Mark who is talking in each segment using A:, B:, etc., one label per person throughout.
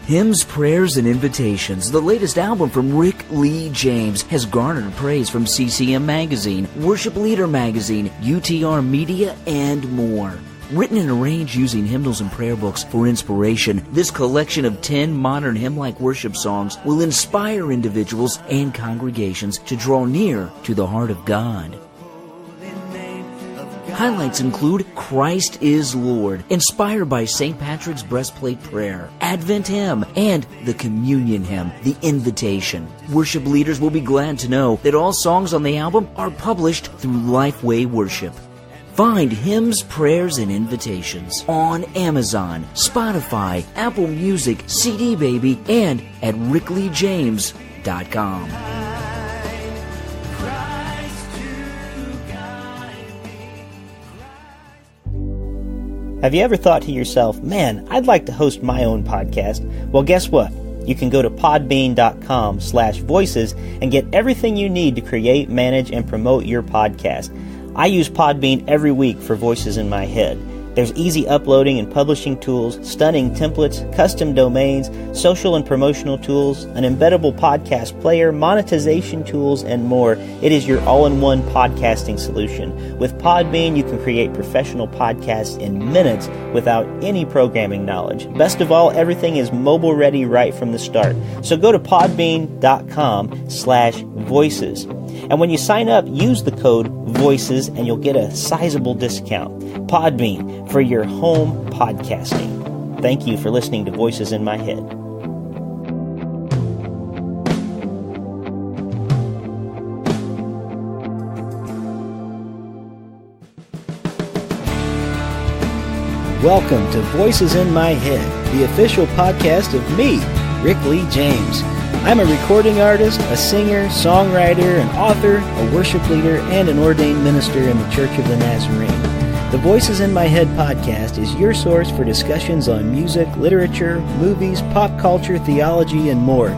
A: Hymns, Prayers, and Invitations, the latest album from Rick Lee James, has garnered praise from CCM Magazine, Worship Leader Magazine, UTR Media, and more. Written and arranged using hymnals and prayer books for inspiration, this collection of 10 modern hymn-like worship songs will inspire individuals and congregations to draw near to the heart of God. Highlights include Christ is Lord, inspired by St. Patrick's Breastplate Prayer, Advent Hymn, and the Communion Hymn, The Invitation. Worship leaders will be glad to know that all songs on the album are published through Lifeway Worship. Find Hymns, Prayers, and Invitations on Amazon, Spotify, Apple Music, CD Baby, and at rickleejames.com.
B: Have you ever thought to yourself, man, I'd like to host my own podcast? Well, guess what? You can go to podbean.com/voices and get everything you need to create, manage, and promote your podcast. I use Podbean every week for Voices in My Head. There's easy uploading and publishing tools, stunning templates, custom domains, social and promotional tools, an embeddable podcast player, monetization tools, and more. It is your all-in-one podcasting solution. With Podbean, you can create professional podcasts in minutes without any programming knowledge. Best of all, everything is mobile ready right from the start. So go to podbean.com/voices. And when you sign up, use the code VOICES and you'll get a sizable discount. Podbean, for your home podcasting. Thank you for listening to Voices in My Head. Welcome to Voices in My Head, the official podcast of me, Rick Lee James. I'm a recording artist, a singer, songwriter, an author, a worship leader, and an ordained minister in the Church of the Nazarene. The Voices in My Head podcast is your source for discussions on music, literature, movies, pop culture, theology, and more.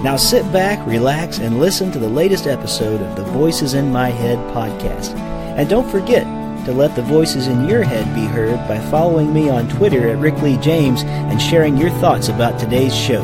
B: Now sit back, relax, and listen to the latest episode of the Voices in My Head podcast. And don't forget to let the voices in your head be heard by following me on Twitter at Rick Lee James and sharing your thoughts about today's show.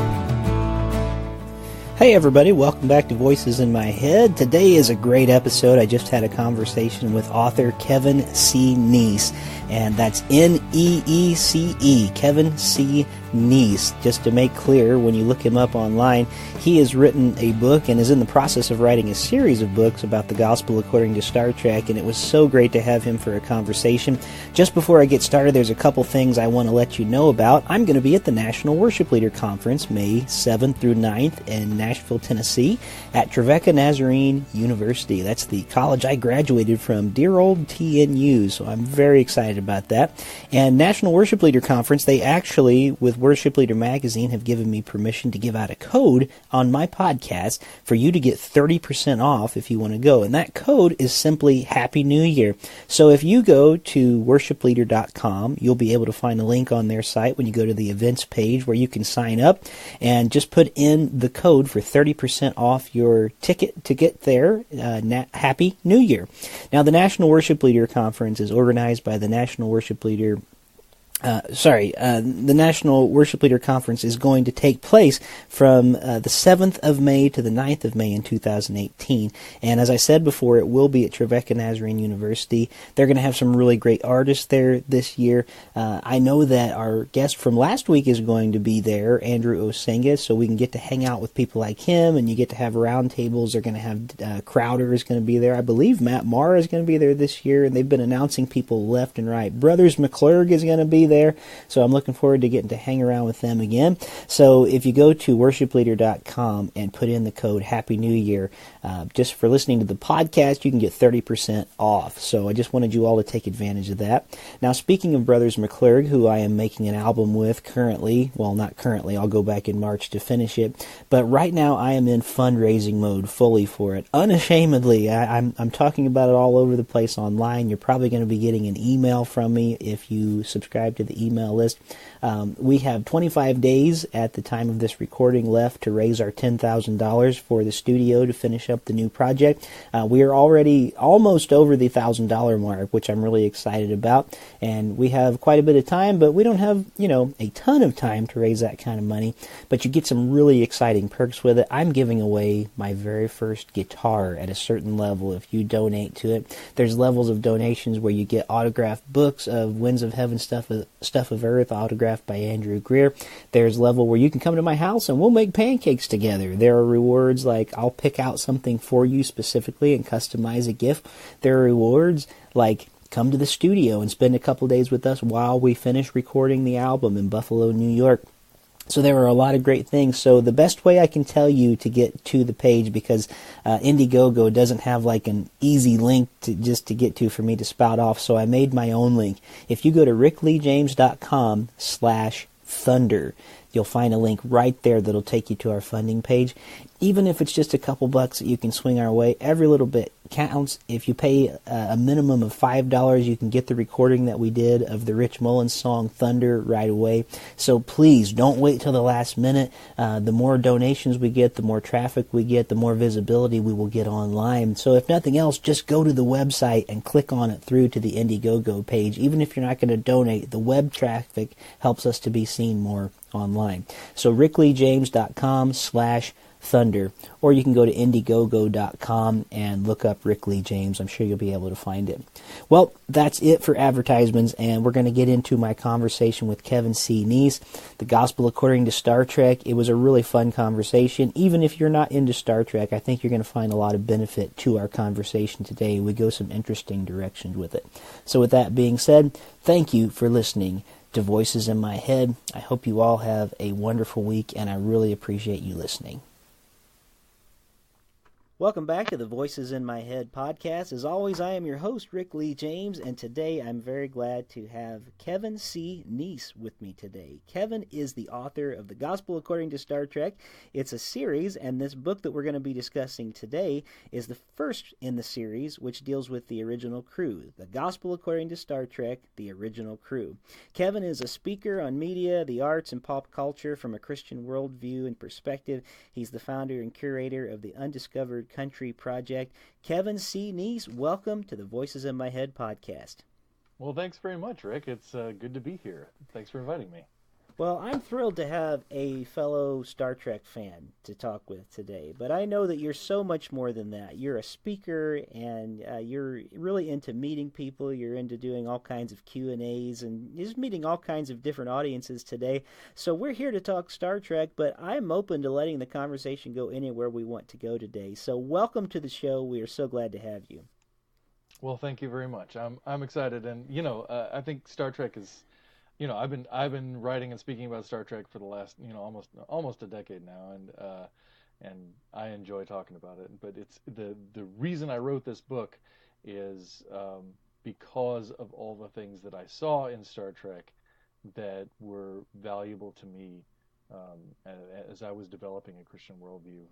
B: Hey everybody, welcome back to Voices in My Head. Today is a great episode. I just had a conversation with author Kevin C. Neece, and that's N-E-E-C-E, Kevin C. Neece. Just to make clear, when you look him up online, he has written a book and is in the process of writing a series of books about the gospel according to Star Trek, and it was so great to have him for a conversation. Just before I get started, there's a couple things I want to let you know about. I'm going to be at the National Worship Leader Conference May 7th through 9th in Nashville, Tennessee at Trevecca Nazarene University. That's the college I graduated from, dear old TNU, so I'm very excited about that. And National Worship Leader Conference, they actually, with Worship Leader Magazine, have given me permission to give out a code on my podcast for you to get 30% off if you want to go. And that code is simply Happy New Year. So if you go to worshipleader.com, you'll be able to find a link on their site when you go to the events page where you can sign up and just put in the code for 30% off your ticket to get there. Happy New Year. Now, the National Worship Leader Conference is organized by the National Worship Leader the National Worship Leader Conference is going to take place from the 7th of May to the 9th of May in 2018. And as I said before, it will be at Trevecca Nazarene University. They're going to have some really great artists there this year. I know that our guest from last week is going to be there, Andrew Osenga, so we can get to hang out with people like him, and you get to have round tables. They're going to have Crowder is going to be there. I believe Matt Maher is going to be there this year, and they've been announcing people left and right. Brothers McClurg is going to be there. So I'm looking forward to getting to hang around with them again. So if you go to worshipleader.com and put in the code Happy New Year, just for listening to the podcast, you can get 30% off. So I just wanted you all to take advantage of that. Now, speaking of Brothers McClurg, who I am making an album with currently, well, not currently, I'll go back in March to finish it, but right now I am in fundraising mode fully for it, unashamedly. I'm talking about it all over the place online. You're probably going to be getting an email from me if you subscribe subscribe to the email list. We have 25 days at the time of this recording left to raise our $10,000 for the studio to finish up the new project. We are already almost over the $1,000 mark, which I'm really excited about. And we have quite a bit of time, but we don't have, a ton of time to raise that kind of money. But you get some really exciting perks with it. I'm giving away my very first guitar at a certain level if you donate to it. There's levels of donations where you get autographed books of Winds of Heaven, Stuff of Earth, autographed by Andrew Greer. There's level where you can come to my house and we'll make pancakes together. There are rewards like I'll pick out something for you specifically and customize a gift. There are rewards like come to the studio and spend a couple days with us while we finish recording the album in Buffalo, New York. So there are a lot of great things. So the best way I can tell you to get to the page, because Indiegogo doesn't have like an easy link to get to for me to spout off, so I made my own link. If you go to rickleejames.com/thunder, you'll find a link right there that'll take you to our funding page. Even if it's just a couple bucks that you can swing our way, every little bit counts. If you pay a minimum of $5, you can get the recording that we did of the Rich Mullins song Thunder right away. So please don't wait till the last minute. The more donations we get, the more traffic we get, the more visibility we will get online. So if nothing else, just go to the website and click on it through to the Indiegogo page. Even if you're not going to donate, the web traffic helps us to be seen more online. So rickleejames.com/thunder, or you can go to Indiegogo.com and look up Rick Lee James. I'm sure you'll be able to find it. Well, that's it for advertisements, and we're going to get into my conversation with Kevin C. Neece, The Gospel According to Star Trek. It was a really fun conversation. Even if you're not into Star Trek, I think you're going to find a lot of benefit to our conversation today. We go some interesting directions with it. So with that being said, thank you for listening to Voices in My Head. I hope you all have a wonderful week, and I really appreciate you listening. Welcome back to the Voices in My Head podcast. As always, I am your host, Rick Lee James, and today I'm very glad to have Kevin C. Neece with me today. Kevin is the author of The Gospel According to Star Trek. It's a series, and this book that we're going to be discussing today is the first in the series, which deals with the original crew. The Gospel According to Star Trek, the original crew. Kevin is a speaker on media, the arts, and pop culture from a Christian worldview and perspective. He's the founder and curator of the Undiscovered Country Project. Kevin C. Neece, welcome to the Voices in My Head podcast.
C: Well, thanks very much, Rick. It's good to be here. Thanks for inviting me.
B: Well, I'm thrilled to have a fellow Star Trek fan to talk with today, but I know that you're so much more than that. You're a speaker, and you're really into meeting people. You're into doing all kinds of Q&As and just meeting all kinds of different audiences today. So we're here to talk Star Trek, but I'm open to letting the conversation go anywhere we want to go today. So welcome to the show. We are so glad to have you.
C: Well, thank you very much. I'm excited, and I think Star Trek is. I've been writing and speaking about Star Trek for the last, almost a decade now, and I enjoy talking about it. But it's the reason I wrote this book is because of all the things that I saw in Star Trek that were valuable to me as I was developing a Christian worldview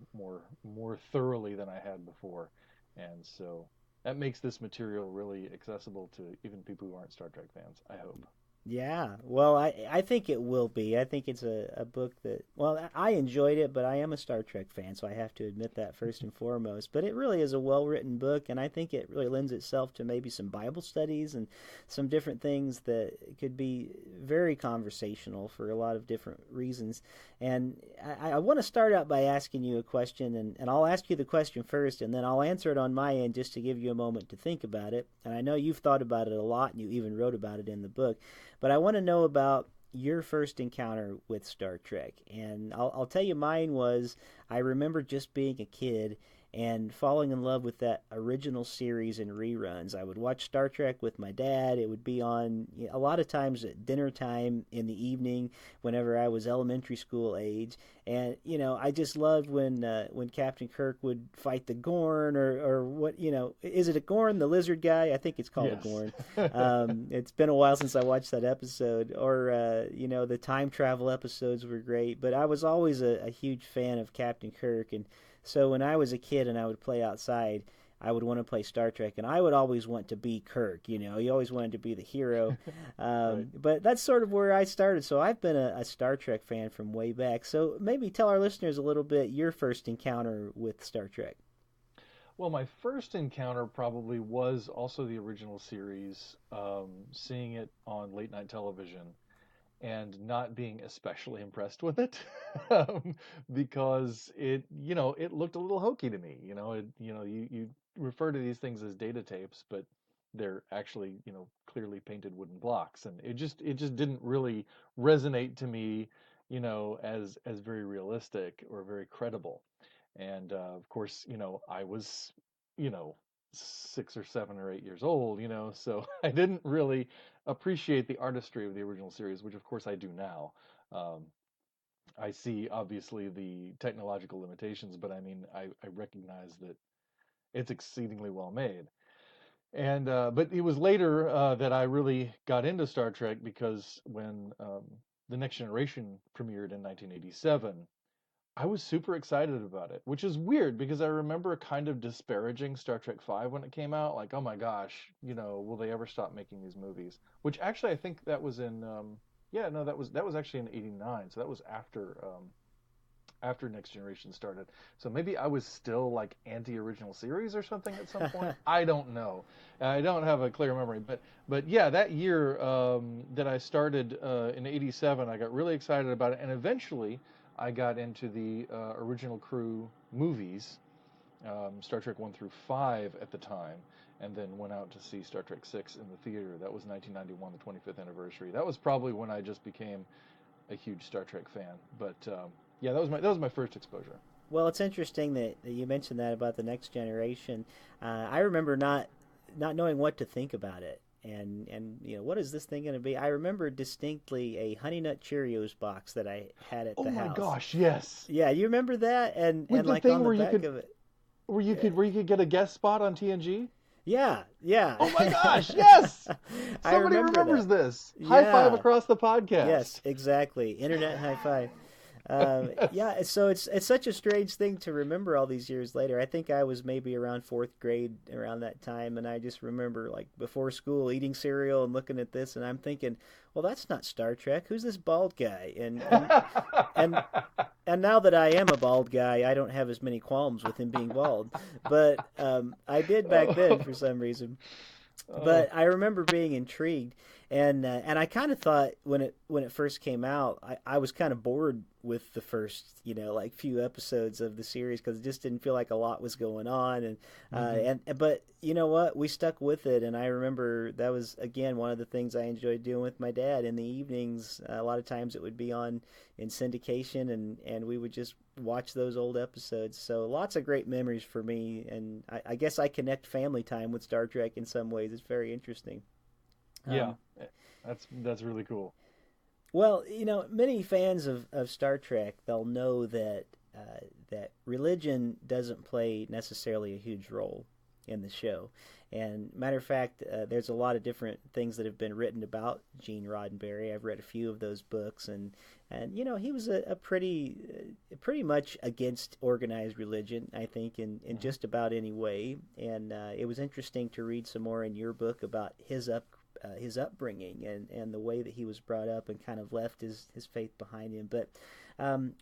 C: more thoroughly than I had before, and so that makes this material really accessible to even people who aren't Star Trek fans, I hope.
B: Yeah, well, I think it will be. I think it's a book that, well, I enjoyed it, but I am a Star Trek fan, so I have to admit that first and foremost. But it really is a well-written book, and I think it really lends itself to maybe some Bible studies and some different things that could be very conversational for a lot of different reasons. And I want to start out by asking you a question, and I'll ask you the question first, and then I'll answer it on my end just to give you a moment to think about it. And I know you've thought about it a lot, and you even wrote about it in the book. But I want to know about your first encounter with Star Trek. And I'll tell you mine was, I remember just being a kid and falling in love with that original series in reruns. I would watch Star Trek with my dad. It would be on a lot of times at dinner time in the evening whenever I was elementary school age. And, I just loved when Captain Kirk would fight the Gorn or what, is it a Gorn, the lizard guy? I think it's called
C: Yes.
B: a Gorn. It's been a while since I watched that episode. Or, the time travel episodes were great. But I was always a huge fan of Captain Kirk. And so when I was a kid and I would play outside, I would want to play Star Trek, and I would always want to be Kirk. He always wanted to be the hero.
C: Right.
B: But that's sort of where I started. So I've been a Star Trek fan from way back. So maybe tell our listeners a little bit your first encounter with Star Trek.
C: Well, my first encounter probably was also the original series, seeing it on late night television and not being especially impressed with it, because it looked a little hokey to me. You refer to these things as data tapes, but they're actually, clearly painted wooden blocks, and it just didn't really resonate to me, as very realistic or very credible. And of course, I was, you know, 6 or 7 or 8 years old, so I didn't really appreciate the artistry of the original series, which of course I do now. Um, I see obviously the technological limitations, but I mean, I recognize that it's exceedingly well made. And but it was later that I really got into Star Trek, because when The Next Generation premiered in 1987, I was super excited about it, which is weird because I remember kind of disparaging Star Trek V when it came out, like, oh my gosh, will they ever stop making these movies? Which actually I think that was in yeah, no, that was actually in '89, so that was after Next Generation started. So maybe I was still like anti-original series or something at some point. I don't know. I don't have a clear memory, but yeah, that year that I started in '87, I got really excited about it, and eventually I got into the original crew movies, Star Trek 1 through 5 at the time, and then went out to see Star Trek 6 in the theater. That was 1991, the 25th anniversary. That was probably when I just became a huge Star Trek fan. But yeah, that was my first exposure.
B: Well, it's interesting that you mentioned that about the Next Generation. I remember not knowing what to think about it. And what is this thing going to be? I remember distinctly a Honey Nut Cheerios box that I had at the house.
C: Oh my gosh, yes.
B: Yeah, you remember that? And
C: With the
B: like
C: thing
B: on the
C: where you
B: back
C: could,
B: of it.
C: where you could get a guest spot on TNG.
B: Yeah, yeah.
C: Oh my gosh, yes! Somebody remembers
B: that.
C: this. High five across the podcast.
B: Yes, exactly. Internet high five.
C: Yes.
B: Yeah, so it's such a strange thing to remember all these years later. I think I was maybe around fourth grade around that time, and I just remember like before school eating cereal and looking at this, and I'm thinking, well, that's not Star Trek. Who's this bald guy? And now that I am a bald guy, I don't have as many qualms with him being bald, but I did back then for some reason. But I remember being intrigued, and I kind of thought when it first came out, I was kind of bored with the first like few episodes of the series because it just didn't feel like a lot was going on, and but you know what, we stuck with it, and I remember that was again one of the things I enjoyed doing with my dad in the evenings. A lot of times it would be on in syndication, and we would just watch those old episodes. So lots of great memories for me, and I guess I connect family time with Star Trek in some ways. It's very interesting.
C: Yeah, that's really cool.
B: Well, many fans of Star Trek, they'll know that that religion doesn't play necessarily a huge role in the show. And matter of fact, there's a lot of different things that have been written about Gene Roddenberry. I've read a few of those books, and he was a pretty much against organized religion, I think, in just about any way. And it was interesting to read some more in your book about his upbringing and the way that he was brought up and kind of left his faith behind him. But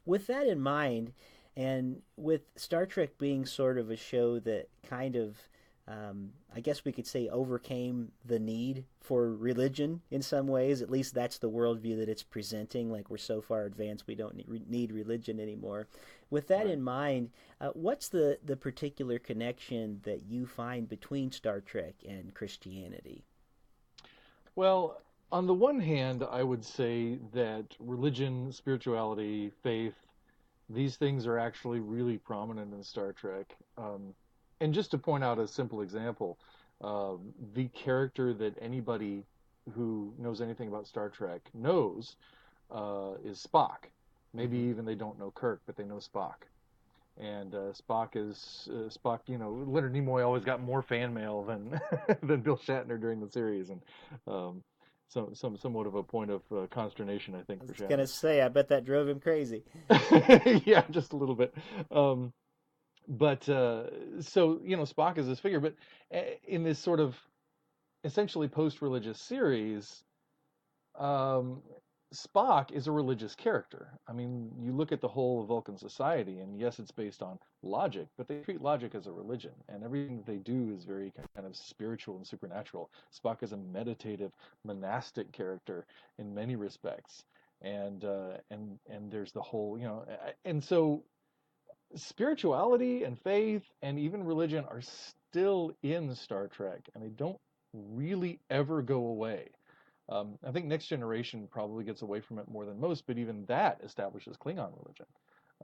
B: with that in mind, and with Star Trek being sort of a show that kind of I guess we could say overcame the need for religion in some ways. At least that's the worldview that it's presenting. Like, we're so far advanced, we don't need religion anymore. With that in mind, what's the particular connection that you find between Star Trek and Christianity?
C: Well, on the one hand, I would say that religion, spirituality, faith, these things are actually really prominent in Star Trek. And just to point out a simple example, the character that anybody who knows anything about Star Trek knows is Spock. Maybe even they don't know Kirk, but they know Spock. And Spock is Spock. Leonard Nimoy always got more fan mail than than Bill Shatner during the series, and somewhat of a point of consternation, I think, for Shatner.
B: I was gonna say, I bet that drove him crazy.
C: Yeah, just a little bit. But so Spock is this figure, but in this sort of essentially post-religious series, um, Spock is a religious character. I mean, you look at the whole of Vulcan society, and yes, it's based on logic, but they treat logic as a religion, and everything that they do is very kind of spiritual and supernatural. Spock is a meditative, monastic character in many respects, and there's the whole, and so spirituality and faith and even religion are still in Star Trek, and they don't really ever go away. I think Next Generation probably gets away from it more than most, but even that establishes Klingon religion,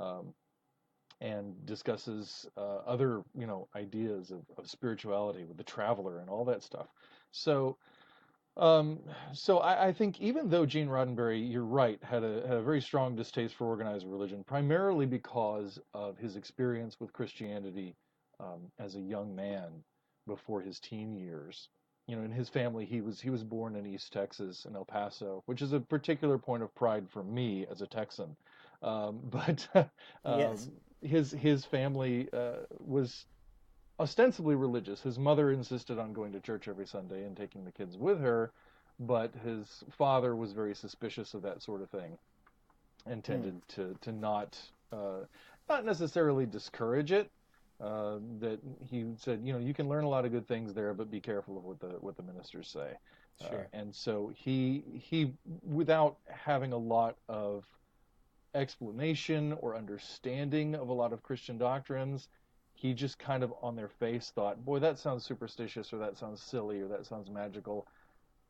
C: um, and discusses other, ideas of spirituality with the Traveler and all that stuff. So, um, so I think even though Gene Roddenberry, you're right, had a very strong distaste for organized religion, primarily because of his experience with Christianity as a young man before his teen years. In his family, he was born in East Texas, in El Paso, which is a particular point of pride for me as a Texan. But
B: Yes.
C: his family was ostensibly religious. His mother insisted on going to church every Sunday and taking the kids with her, but his father was very suspicious of that sort of thing and
B: Hmm.
C: tended to not necessarily discourage it. That he said, you can learn a lot of good things there, but be careful of what the ministers say.
B: Sure.
C: And so he without having a lot of explanation or understanding of a lot of Christian doctrines, he just kind of on their face thought, boy, that sounds superstitious, or that sounds silly, or that sounds magical.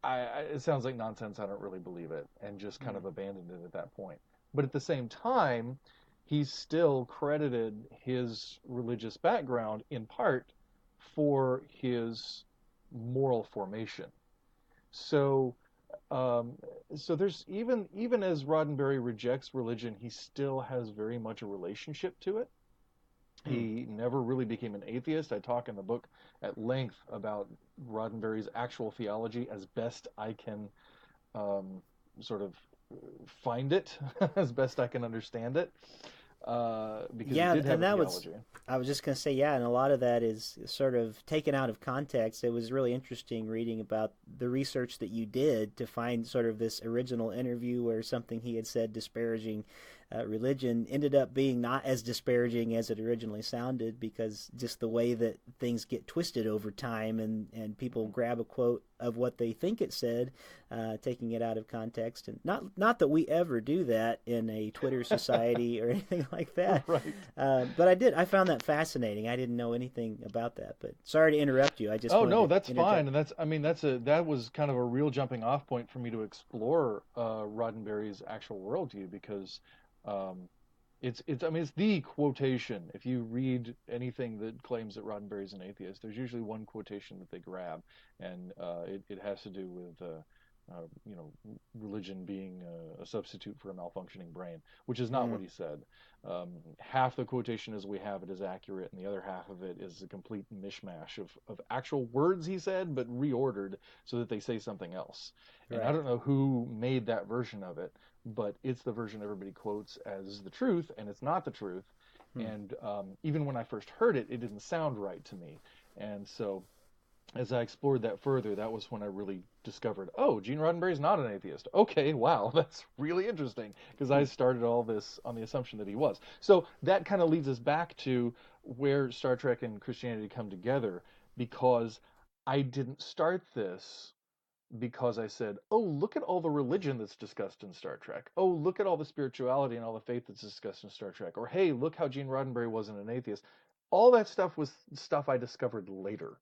C: It sounds like nonsense. I don't really believe it, and just kind
B: Hmm.
C: of abandoned it at that point. But at the same time, he still credited his religious background in part for his moral formation. So um, so there's even as Roddenberry rejects religion, he still has very much a relationship to it.
B: Hmm.
C: He never really became an atheist. I talk in the book at length about Roddenberry's actual theology as best I can um, sort of find it, as best I can understand it, because he
B: Yeah,
C: did have
B: and
C: a
B: that was,
C: theology.
B: I was just going to say, yeah, and a lot of that is sort of taken out of context. It was really interesting reading about the research that you did to find sort of this original interview where something he had said disparaging religion ended up being not as disparaging as it originally sounded, because just the way that things get twisted over time, and people grab a quote of what they think it said, taking it out of context. And not that we ever do that in a Twitter society or anything like that.
C: Right.
B: But I found that fascinating. I didn't know anything about that. But sorry to interrupt you. I just
C: Oh
B: wanted
C: no,
B: to
C: that's fine,
B: interject.
C: and that was kind of a real jumping off point for me to explore Roddenberry's actual worldview, because um, it's the quotation. If you read anything that claims that Roddenberry's an atheist, there's usually one quotation that they grab, and it has to do with religion being a substitute for a malfunctioning brain, which is not
B: Mm,
C: what he said. Half the quotation as we have it is accurate, and the other half of it is a complete mishmash of actual words he said, but reordered so that they say something else. And I
B: right.
C: don't know who made that version of it, but it's the version everybody quotes as the truth, and it's not the truth.
B: Hmm.
C: And even when I first heard it, it didn't sound right to me. And so as I explored that further, that was when I really discovered, oh, Gene Roddenberry's not an atheist. Okay, wow, that's really interesting, because I
B: Hmm.
C: started all this on the assumption that he was. So that kind of leads us back to where Star Trek and Christianity come together, because I didn't start this because I said, oh, look at all the religion that's discussed in Star Trek. Oh, look at all the spirituality and all the faith that's discussed in Star Trek. Or, hey, look how Gene Roddenberry wasn't an atheist. All that stuff was stuff I discovered later.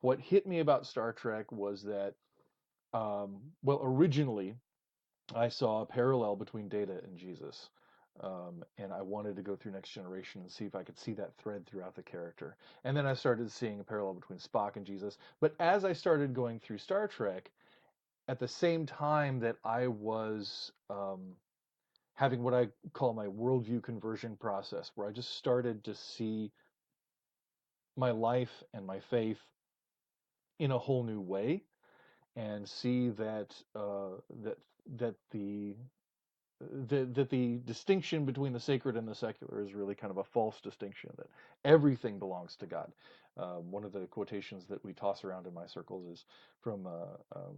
C: What hit me about Star Trek was that, well, originally I saw a parallel between Data and Jesus. And I wanted to go through Next Generation and see if I could see that thread throughout the character. And then I started seeing a parallel between Spock and Jesus. But as I started going through Star Trek, at the same time that I was having what I call my worldview conversion process, where I just started to see my life and my faith in a whole new way, and see that that the that the distinction between the sacred and the secular is really kind of a false distinction, that everything belongs to God. One of the quotations that we toss around in my circles is from uh,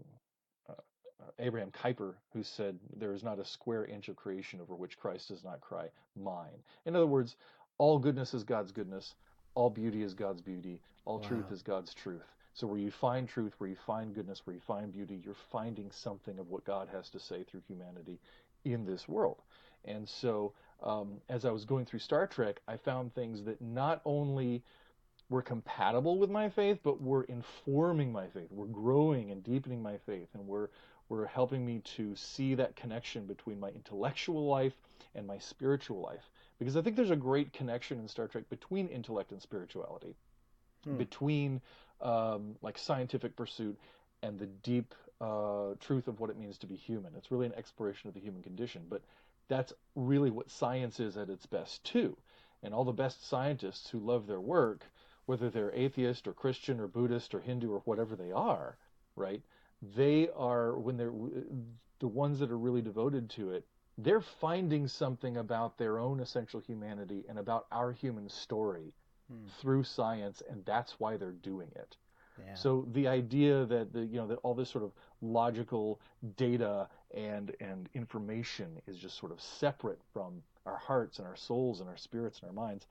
C: Abraham Kuyper, who said, "There is not a square inch of creation over which Christ does not cry, mine." In other words, all goodness is God's goodness, all beauty is God's beauty, all truth
B: Wow.
C: is God's truth. So where you find truth, where you find goodness, where you find beauty, you're finding something of what God has to say through humanity in this world. And so as I was going through Star Trek, I found things that not only were compatible with my faith, but were informing my faith, were growing and deepening my faith, and were helping me to see that connection between my intellectual life and my spiritual life. Because I think there's a great connection in Star Trek between intellect and spirituality, between like scientific pursuit and the deep truth of what it means to be human. It's really an exploration of the human condition, but that's really what science is at its best too. And all the best scientists who love their work, whether they're atheist or Christian or Buddhist or Hindu or whatever they are, right? They are, when they're the ones that are really devoted to it, they're finding something about their own essential humanity and about our human story through science, and that's why they're doing it.
B: Yeah.
C: So the idea that that all this sort of logical data and information is just sort of separate from our hearts and our souls and our spirits and our minds,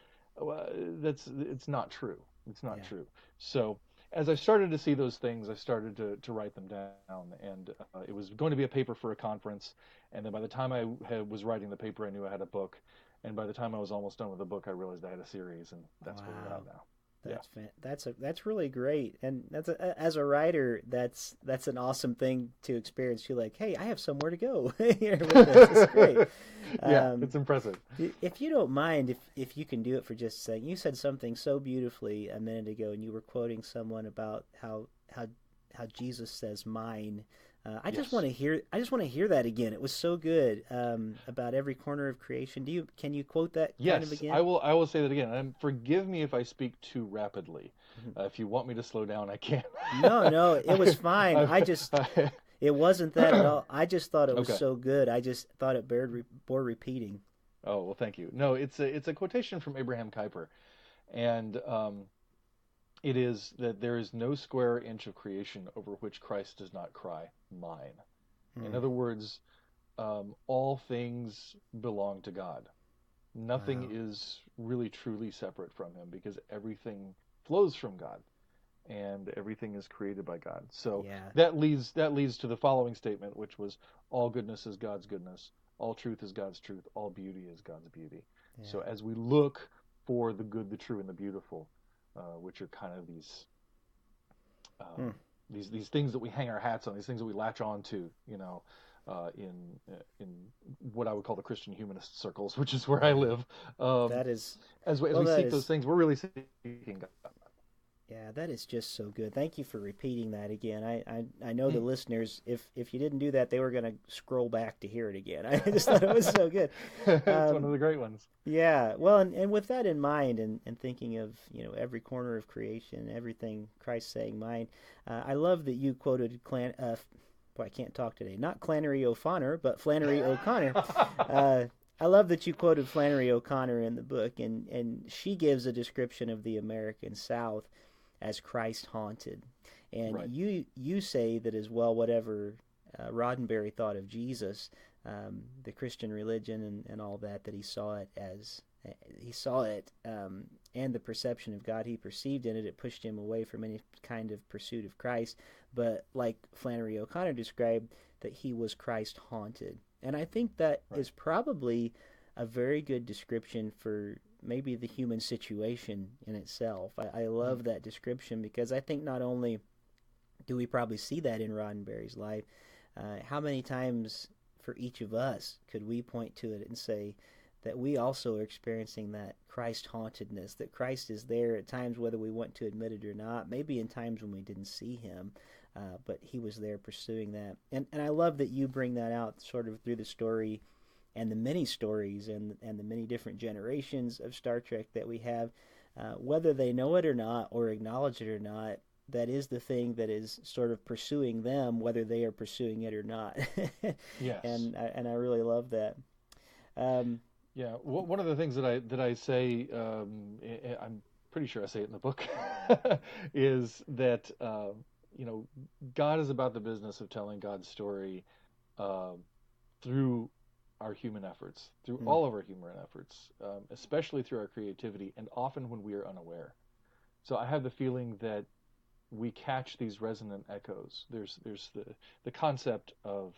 C: it's not true. It's not true. So as I started to see those things, I started to write them down, and it was going to be a paper for a conference. And then by the time I was writing the paper, I knew I had a book. And by the time I was almost done with the book, I realized I had a series, and that's where we're at now.
B: That's really great, and as a writer, that's an awesome thing to experience. You're like, hey, I have somewhere to go here with this. It's great.
C: Yeah, it's impressive.
B: If you don't mind, if you can do it for just a second, you said something so beautifully a minute ago, and you were quoting someone about how Jesus says "mine." I just want to hear that again. It was so good, about every corner of creation. Can you quote that kind of again?
C: Yes, I will say that again. And forgive me if I speak too rapidly. If you want me to slow down, I can.
B: No, it was fine. It wasn't that at all. I just thought it was so good. I just thought it bore repeating.
C: Oh, well, thank you. No, it's a quotation from Abraham Kuyper, and it is that there is no square inch of creation over which Christ does not cry, mine. In other words, all things belong to God. Nothing is really truly separate from him, because everything flows from God, and everything is created by God. So that leads to the following statement, which was, all goodness is God's goodness, all truth is God's truth, all beauty is God's beauty. Yeah. So as we look for the good, the true, and the beautiful, which are kind of these things that we hang our hats on, these things that we latch on to, in what I would call the Christian humanist circles, which is where I live.
B: That is,
C: as we seek those things, we're really seeking God.
B: Yeah, that is just so good. Thank you for repeating that again. I know the listeners, if you didn't do that, they were going to scroll back to hear it again. I just thought it was so good.
C: It's one of the great ones.
B: Yeah, well, and with that in mind, and thinking of every corner of creation, everything Christ saying mine, I love that you quoted I can't talk today. Not Flannery O'Connor, but Flannery O'Connor. I love that you quoted Flannery O'Connor in the book, and she gives a description of the American South as Christ haunted. And you say that as well, whatever Roddenberry thought of Jesus, the Christian religion and all that he saw it and the perception of God he perceived in it, it pushed him away from any kind of pursuit of Christ. But like Flannery O'Connor described, that he was Christ haunted. And I think that is probably a very good description for maybe the human situation in itself. I love that description, because I think not only do we probably see that in Roddenberry's life, how many times for each of us could we point to it and say that we also are experiencing that Christ hauntedness, that Christ is there at times whether we want to admit it or not, maybe in times when we didn't see him, but he was there pursuing that. And I love that you bring that out sort of through the story and the many stories and the many different generations of Star Trek that we have, whether they know it or not or acknowledge it or not. that is the thing that is sort of pursuing them, whether they are pursuing it or not.
C: Yes.
B: And I really love that. Um,
C: Yeah. One of the things that I say, I'm pretty sure I say it in the book, is that God is about the business of telling God's story uh, through our human efforts, through
B: hmm,
C: all of our human efforts, especially through our creativity, and often when we are unaware. So I have the feeling that we catch these resonant echoes. There's the concept of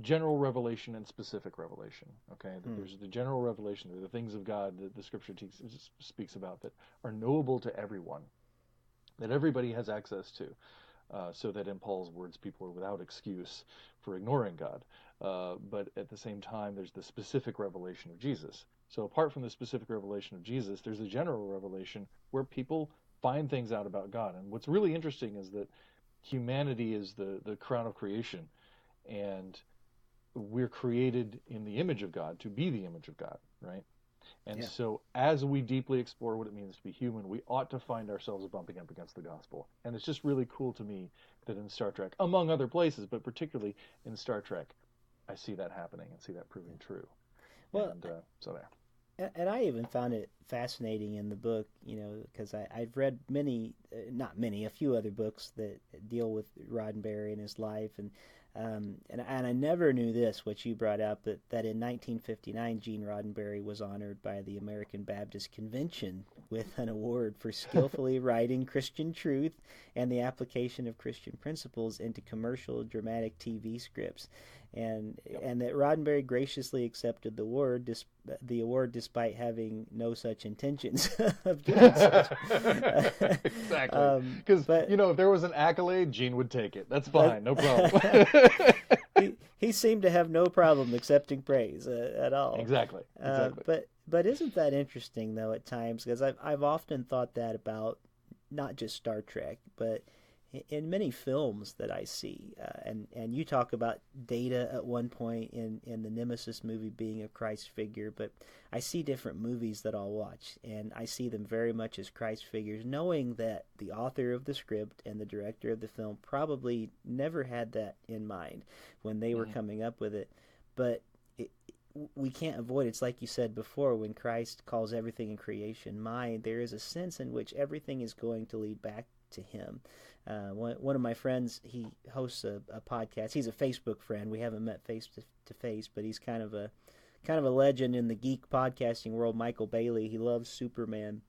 C: general revelation and specific revelation. Okay, that
B: hmm,
C: there's the general revelation, the things of God that the Scripture speaks about that are knowable to everyone, that everybody has access to. So that in Paul's words, people are without excuse for ignoring God. But at the same time, there's the specific revelation of Jesus. So apart from the specific revelation of Jesus, there's a general revelation where people find things out about God. And what's really interesting is that humanity is the crown of creation, and we're created in the image of God to be the image of God, right? And
B: yeah.
C: so, as we deeply explore what it means to be human, we ought to find ourselves bumping up against the gospel. And it's just really cool to me that in Star Trek, among other places, but particularly in Star Trek, I see that happening and see that proving true.
B: Well,
C: And so there.
B: and I even found it fascinating in the book, because I've read many, not many, a few other books that deal with Roddenberry and his life, and I never knew this, what you brought up, that in 1959 Gene Roddenberry was honored by the American Baptist Convention with an award for skillfully writing Christian truth and the application of Christian principles into commercial dramatic TV scripts, and
C: Yep.
B: and that Roddenberry graciously accepted the award despite having no such intentions of doing such.
C: Exactly. Because,
B: But
C: if there was an accolade, Gene would take it. That's
B: but
C: fine. No problem.
B: he seemed to have no problem accepting praise at all.
C: Exactly. Exactly.
B: But isn't that interesting though at times? Because I've often thought that about not just Star Trek, but in many films that I see, and you talk about Data at one point in the Nemesis movie being a Christ figure, but I see different movies that I'll watch, and I see them very much as Christ figures, knowing that the author of the script and the director of the film probably never had that in mind when they were
C: Mhm.
B: coming up with it, but we can't avoid. It's like you said before, when Christ calls everything in creation mine, there is a sense in which everything is going to lead back to him. One of my friends, he hosts a podcast. He's a Facebook friend. We haven't met face to face, but he's kind of a legend in the geek podcasting world. Michael Bailey. He loves Superman,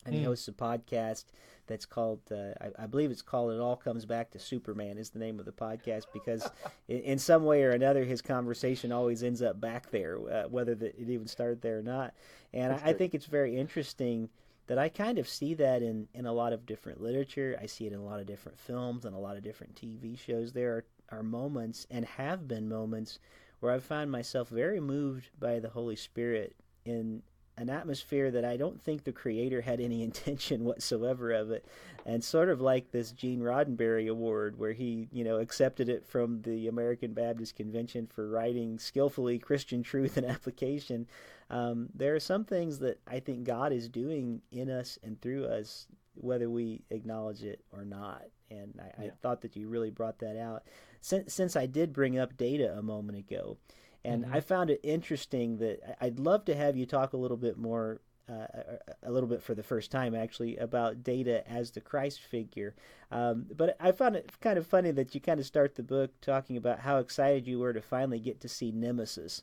B: and he
C: Mm.
B: hosts a podcast that's called I believe it's called "It All Comes Back to Superman" is the name of the podcast, because in some way or another his conversation always ends up back there, whether it even started there or not. And
C: That's
B: I
C: great.
B: think it's very interesting that I kind of see that in a lot of different literature. I see it in a lot of different films and a lot of different TV shows. There are moments, and have been moments, where I've found myself very moved by the Holy Spirit in an atmosphere that I don't think the creator had any intention whatsoever of it, and sort of like this Gene Roddenberry Award, where he, accepted it from the American Baptist Convention for writing skillfully Christian truth and application. There are some things that I think God is doing in us and through us, whether we acknowledge it or not. And I
C: Yeah.
B: thought that you really brought that out. Since I did bring up Data a moment ago, and
C: Hmm.
B: I found it interesting that I'd love to have you talk a little bit more, a little bit for the first time actually, about Data as the Christ figure. But I found it kind of funny that you kind of start the book talking about how excited you were to finally get to see Nemesis,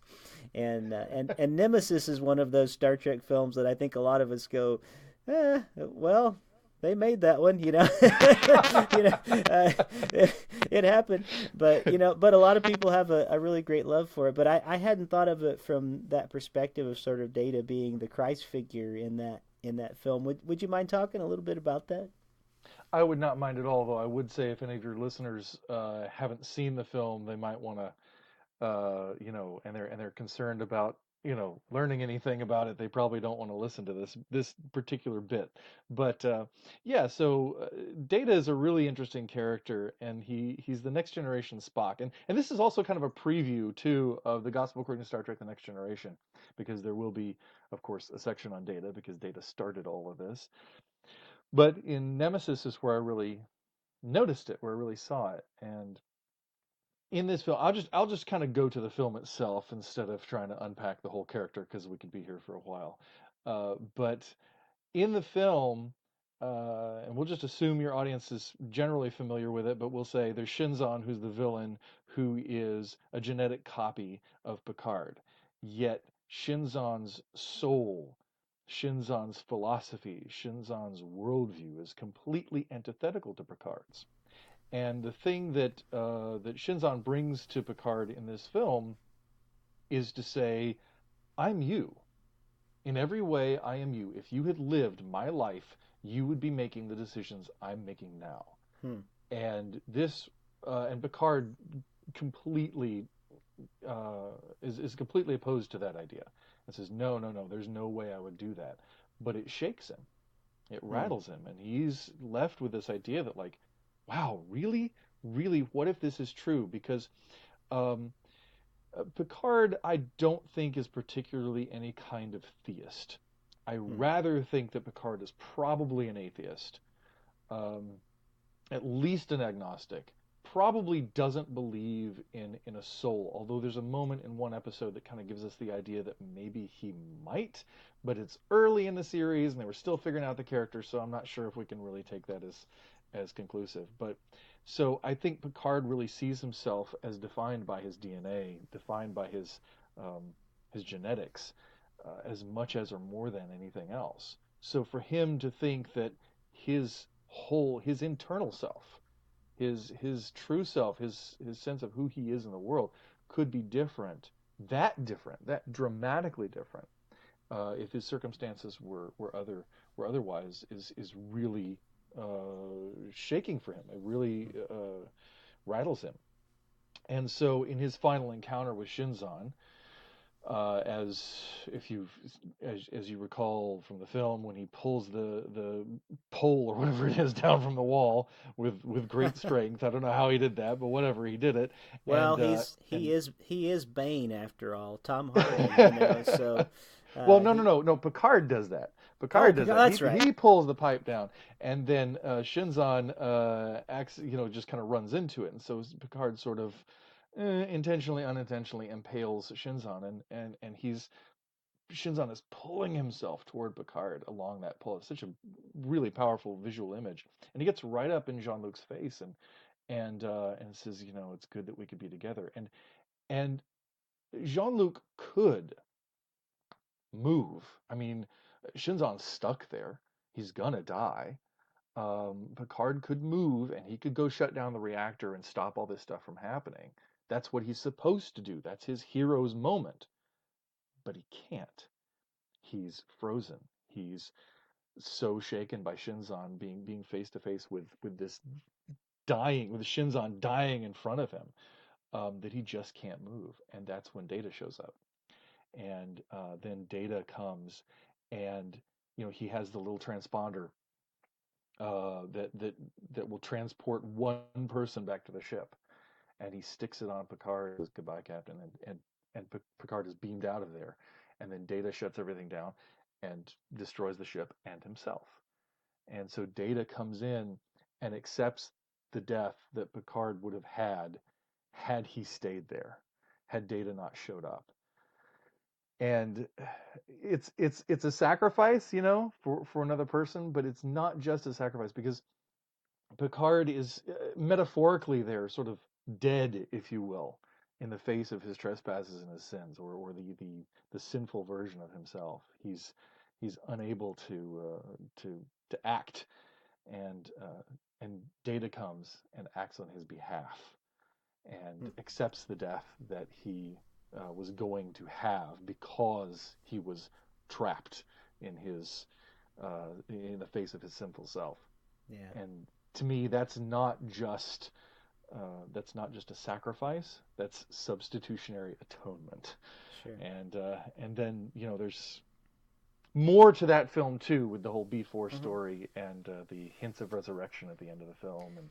B: and Nemesis is one of those Star Trek films that I think a lot of us go, well, they made that one, it happened, but a lot of people have a really great love for it. But I hadn't thought of it from that perspective of sort of Data being the Christ figure in that film. Would you mind talking a little bit about that?
C: I would not mind at all, though I would say if any of your listeners haven't seen the film, they might want to and they're concerned about, learning anything about it. They probably don't want to listen to this particular bit. But yeah, so Data is a really interesting character, and he's the next generation Spock, and this is also kind of a preview too of the Gospel according to Star Trek: The Next Generation, because there will be, of course, a section on Data because Data started all of this. But in Nemesis is where I really noticed it, where I really saw it. And in this film, I'll just kind of go to the film itself instead of trying to unpack the whole character because we could be here for a while. But in the film, and we'll just assume your audience is generally familiar with it, but we'll say there's Shinzon, who's the villain, who is a genetic copy of Picard. Yet Shinzon's soul, Shinzon's philosophy, Shinzon's worldview is completely antithetical to Picard's. And the thing that Shinzon brings to Picard in this film is to say, I'm you. In every way, I am you. If you had lived my life, you would be making the decisions I'm making now.
B: Hmm.
C: And and Picard completely is completely opposed to that idea and says, no, no, no, there's no way I would do that. But it shakes him, it rattles him, and he's left with this idea that, like, wow, really, really, what if this is true? Because um, Picard, I don't think, is particularly any kind of theist. I rather think that Picard is probably an atheist, um, at least an agnostic. Probably doesn't believe in a soul, although there's a moment in one episode that kind of gives us the idea that maybe he might, but it's early in the series and they were still figuring out the character, so I'm not sure if we can really take that as conclusive. But so I think Picard really sees himself as defined by his DNA, defined by his genetics, as much as or more than anything else. So for him to think that his internal self, his true self, his sense of who he is in the world could be different, that dramatically different, if his circumstances were otherwise, is really shaking for him. It really rattles him. And so in his final encounter with Shinzon, as if you as you recall from the film, when he pulls the pole or whatever it is down from the wall with great strength. I don't know how he did that, but whatever, he did it.
B: Well,
C: And
B: he is Bane after all, Tom Hardy. So
C: well, no. Picard does that. Picard does that.
B: That's right.
C: He pulls the pipe down, and then Shinzon acts, just kind of runs into it, and so Picard sort of intentionally, unintentionally impales Shinzon, and Shinzon is pulling himself toward Picard along that pole. It's such a really powerful visual image, and he gets right up in Jean-Luc's face and says, it's good that we could be together, and Jean-Luc could move. I mean, Shinzon's stuck there. He's gonna die. Picard could move and he could go shut down the reactor and stop all this stuff from happening. That's what he's supposed to do. That's his hero's moment. But he can't. He's frozen. He's so shaken by Shinzon being face to face with this dying, with Shinzon dying in front of him, that he just can't move. And that's when Data shows up. And then Data comes, and he has the little transponder that will transport one person back to the ship, and he sticks it on Picard. Says, "Goodbye, Captain," and Picard is beamed out of there, and then Data shuts everything down and destroys the ship and himself. And so Data comes in and accepts the death that Picard would have had he stayed there, had Data not showed up. And it's a sacrifice, for another person, but it's not just a sacrifice, because Picard is metaphorically there, sort of dead, if you will, in the face of his trespasses and his sins, or the sinful version of himself. He's unable to act, and Data comes and acts on his behalf and accepts the death that he was going to have, because he was trapped in the face of his sinful self.
B: Yeah.
C: And to me, that's not just a sacrifice. That's substitutionary atonement.
B: Sure.
C: And then there's more to that film too, with the whole B4 story and the hints of resurrection at the end of the film. And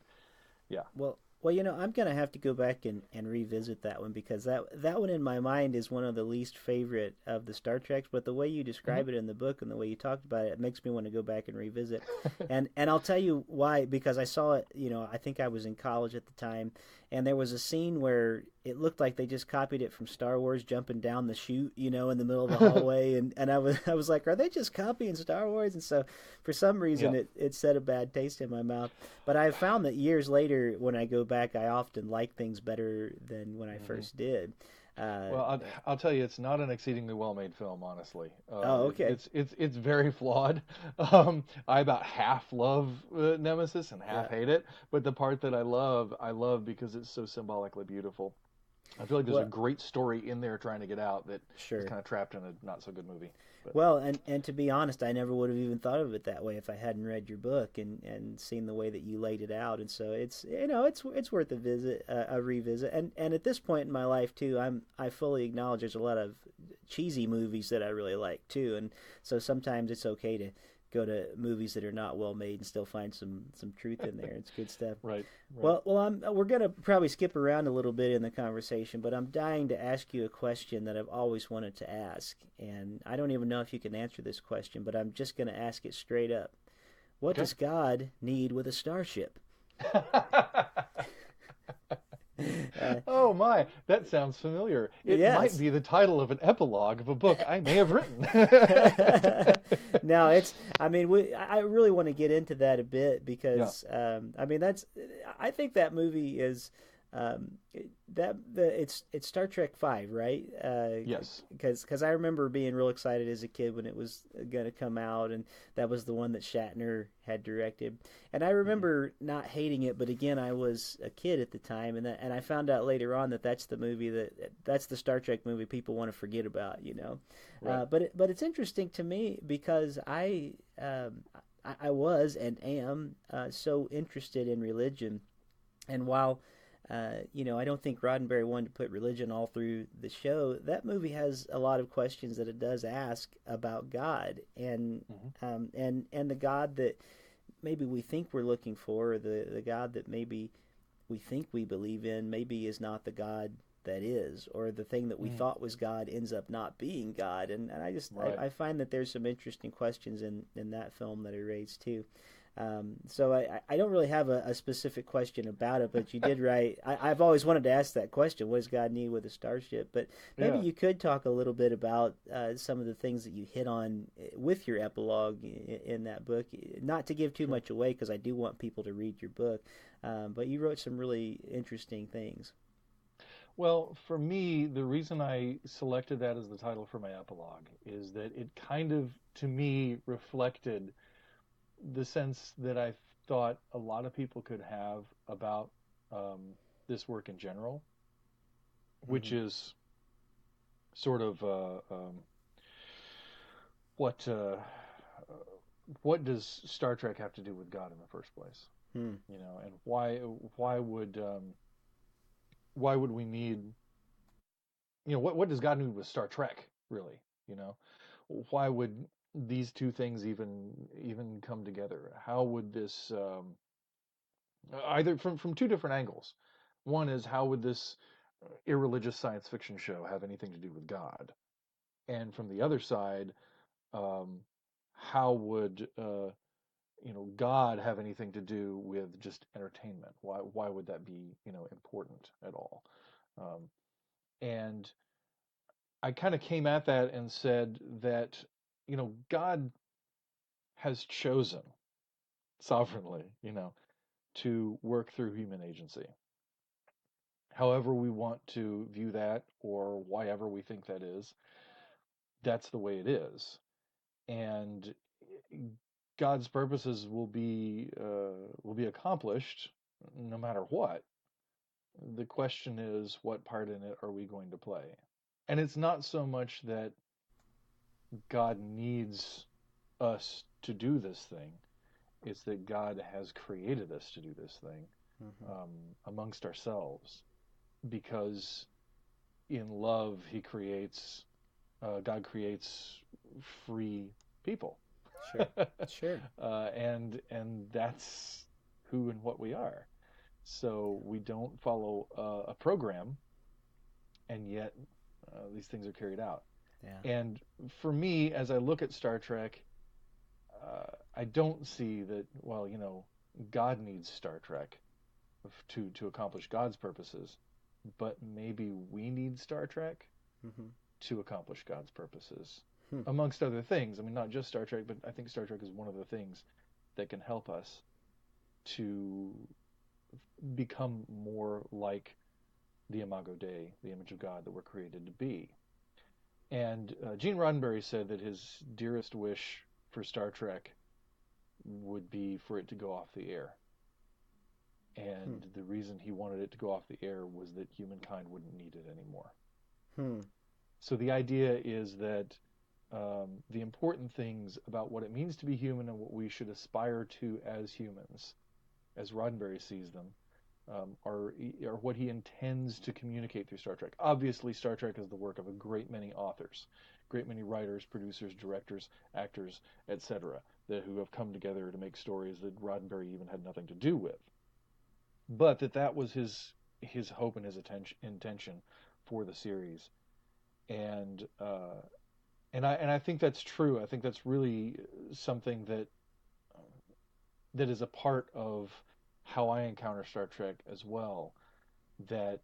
C: yeah.
B: Well, Well, I'm going to have to go back and revisit that one because that one in my mind is one of the least favorite of the Star Treks. But the way you
C: Hmm.
B: describe it in the book and the way you talked about it, it makes me want to go back and revisit. And I'll tell you why, because I saw it. I think I was in college at the time, and there was a scene where it looked like they just copied it from Star Wars, jumping down the chute, in the middle of the hallway, and I was like, are they just copying Star Wars? And so for some reason
C: Yeah.
B: it set a bad taste in my mouth. But I've found that years later, when I go back, I often like things better than when I
C: Hmm.
B: first did. Uh,
C: Well, I'll tell you, it's not an exceedingly well-made film, honestly.
B: oh, okay.
C: It's very flawed. I about half love Nemesis and half
B: Yeah.
C: hate it, but the part that I love because it's so symbolically beautiful. I feel like there's a
B: Well,
C: great story in there trying to get out that is
B: sure.
C: kind of trapped in a not so good movie. But
B: Well, and to be honest, I never would have even thought of it that way if I hadn't read your book and seen the way that you laid it out. And so it's worth a revisit. And at this point in my life too, I fully acknowledge there's a lot of cheesy movies that I really like too. And so sometimes it's okay to go to movies that are not well made and still find some truth in there. It's good stuff.
C: right, right.
B: Well, we're gonna probably skip around a little bit in the conversation, but I'm dying to ask you a question that I've always wanted to ask, and I don't even know if you can answer this question, but I'm just gonna ask it straight up. What
C: Okay.
B: does God need with a starship? uh,
C: Oh my, that sounds familiar. It might
B: yes.
C: be the title of an epilogue of a book I may have written.
B: No, it's. I mean, I really want to get into that a bit
C: Yeah.
B: because I mean that's. I think that movie is it's Star Trek Five, right?
C: Yes.
B: Because I remember being real excited as a kid when it was going to come out, and that was the one that Shatner had directed. And I
C: Hmm.
B: remember not hating it, but again, I was a kid at the time, and I found out later on that that's the Star Trek movie people want to forget about.
C: Right.
B: But it's interesting to me because I was and am so interested in religion, and while I don't think Roddenberry wanted to put religion all through the show. That movie has a lot of questions that it does ask about God,
C: Hmm.
B: and the God that maybe we think we're looking for, or the God that maybe we think we believe in, maybe is not the God that is, or the thing that we
C: Mm.
B: thought was God ends up not being God. And
C: Right.
B: I find that there's some interesting questions in that film that are raised too. So I don't really have a specific question about it, but you did write. I've always wanted to ask that question: what does God need with a starship? But maybe
C: Yeah.
B: you could talk a little bit about some of the things that you hit on with your epilogue in that book. Not to give too
C: Sure.
B: much away, because I do want people to read your book. But you wrote some really interesting things.
C: Well, for me, the reason I selected that as the title for my epilogue is that it kind of, to me, reflected the sense that I thought a lot of people could have about this work in general, which
B: Mm-hmm.
C: is sort of what what does Star Trek have to do with God in the first place?
B: Hmm.
C: And why would why would we need what does God need with Star Trek really? You know, why would these two things even come together? How would this either from two different angles? One is how would this irreligious science fiction show have anything to do with God? And from the other side, um, how would God have anything to do with just entertainment? Why would that be important at all? Um, and I kind of came at that and said that God has chosen sovereignly, to work through human agency. However we want to view that, or why ever we think that is, that's the way it is. And God's purposes will be accomplished no matter what. The question is, what part in it are we going to play? And it's not so much that God needs us to do this thing. It's that God has created us to do this thing
B: Mm-hmm.
C: um, amongst ourselves because in love God creates free people.
B: Sure. Sure.
C: And that's who and what we are. So we don't follow a program, and yet these things are carried out.
B: Yeah.
C: And for me, as I look at Star Trek, I don't see that, well, God needs Star Trek to accomplish God's purposes, but maybe we need Star Trek to accomplish God's purposes, amongst other things. I mean, not just Star Trek, but I think Star Trek is one of the things that can help us to become more like the Imago Dei, the image of God that we're created to be. And Gene Roddenberry said that his dearest wish for Star Trek would be for it to go off the air. And the reason he wanted it to go off the air was that humankind wouldn't need it anymore. So the idea is that the important things about what it means to be human and what we should aspire to as humans, as Roddenberry sees them, are what he intends to communicate through Star Trek. Obviously, Star Trek is the work of a great many authors, great many writers, producers, directors, actors, etc., who have come together to make stories that Roddenberry even had nothing to do with. But that was his hope and his intention for the series, and I think that's true. I think that's really something that is a part of how I encounter Star Trek as well. That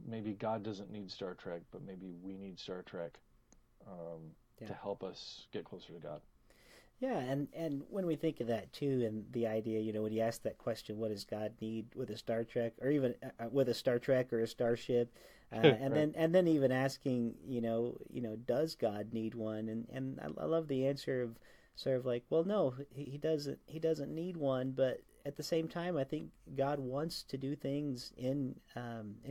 C: maybe God doesn't need Star Trek, but maybe we need Star Trek to help us get closer to God.
B: Yeah, and when we think of that too, and the idea, when you ask that question, what does God need with a Star Trek, or even with a Star Trek or a starship, and
C: Right.
B: then even asking, does God need one? And I love the answer of sort of like, well, no, he doesn't need one, but at the same time, I think God wants to do things in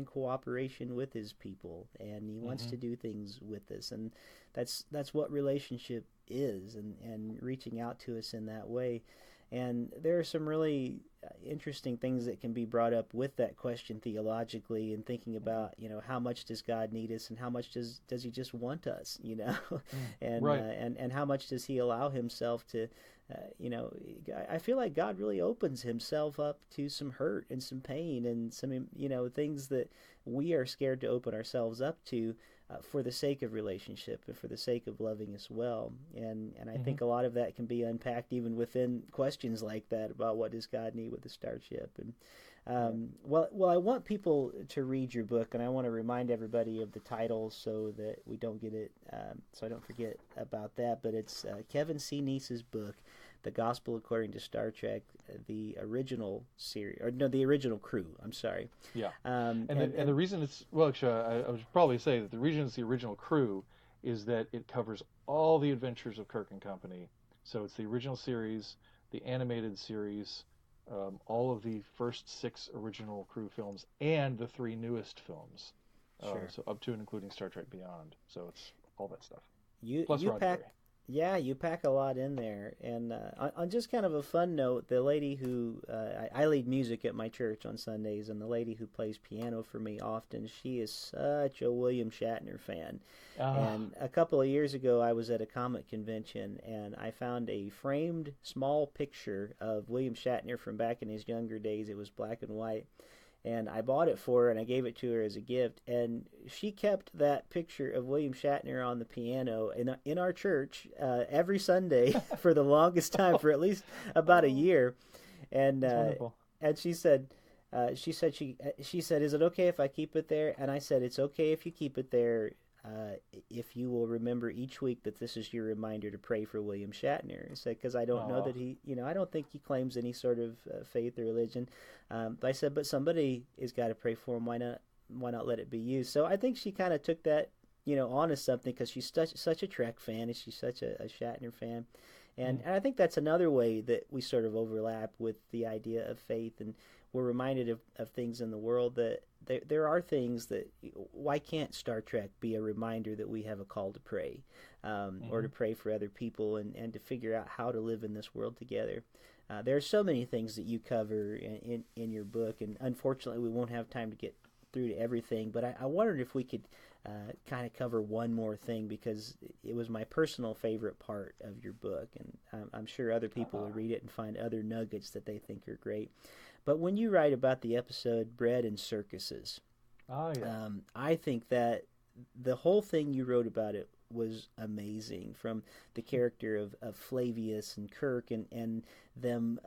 B: cooperation with His people, and He wants to do things with us, and that's what relationship is, and reaching out to us in that way. And there are some really interesting things that can be brought up with that question theologically, and thinking about how much does God need us, and how much does He just want us, and
C: Right.
B: And how much does He allow Himself to I feel like God really opens Himself up to some hurt and some pain and some things that we are scared to open ourselves up to, for the sake of relationship and for the sake of loving us well. And I think a lot of that can be unpacked even within questions like that about what does God need with the starship. And well, I want people to read your book, and I want to remind everybody of the title so that we don't get it, so I don't forget about that. But it's Kevin C. Neece's book, The Gospel According to Star Trek, the original series, or no, the original crew. I'm sorry.
C: Yeah.
B: And
C: The reason it's, well, actually, I would probably say that the reason it's the original crew is that it covers all the adventures of Kirk and Company. So it's the original series, the animated series, all of the first 6 original crew films, and the 3 newest films.
B: Sure.
C: So up to and including Star Trek Beyond. So it's all that stuff.
B: You
C: Plus
B: you
C: Roddenberry.
B: pack you pack a lot in there. And on just kind of a fun note, the lady who I lead music at my church on Sundays, and the lady who plays piano for me often, she is such a William Shatner fan. And a couple of years ago, I was at a comic convention, and I found a framed small picture of William Shatner from back in his younger days. It was black and white. And I bought it for her, and I gave it to her as a gift. And she kept that picture of William Shatner on the piano in our church every Sunday for the longest time, for at least about a year. And
C: Wonderful.
B: and she said, she said, "Is it okay if I keep it there?" And I said, "It's okay if you keep it there, if you will remember each week that this is your reminder to pray for William Shatner." I said, because I don't know that he, I don't think he claims any sort of faith or religion. But I said, but somebody has got to pray for him. Why not let it be you? So I think she kind of took that, on as something, because she's such a Trek fan, and she's such a Shatner fan. And I think that's another way that we sort of overlap with the idea of faith, and we're reminded of things in the world that there are things that, why can't Star Trek be a reminder that we have a call to pray, or to pray for other people, and to figure out how to live in this world together. There are so many things that you cover in your book, and unfortunately we won't have time to get through to everything, but I wondered if we could kind of cover one more thing, because it was my personal favorite part of your book, and I'm sure other people would read it and find other nuggets that they think are great. But when you write about the episode Bread and Circuses,
C: Ah, yeah.
B: I think that the whole thing you wrote about it was amazing, from the character of Flavius and Kirk, and them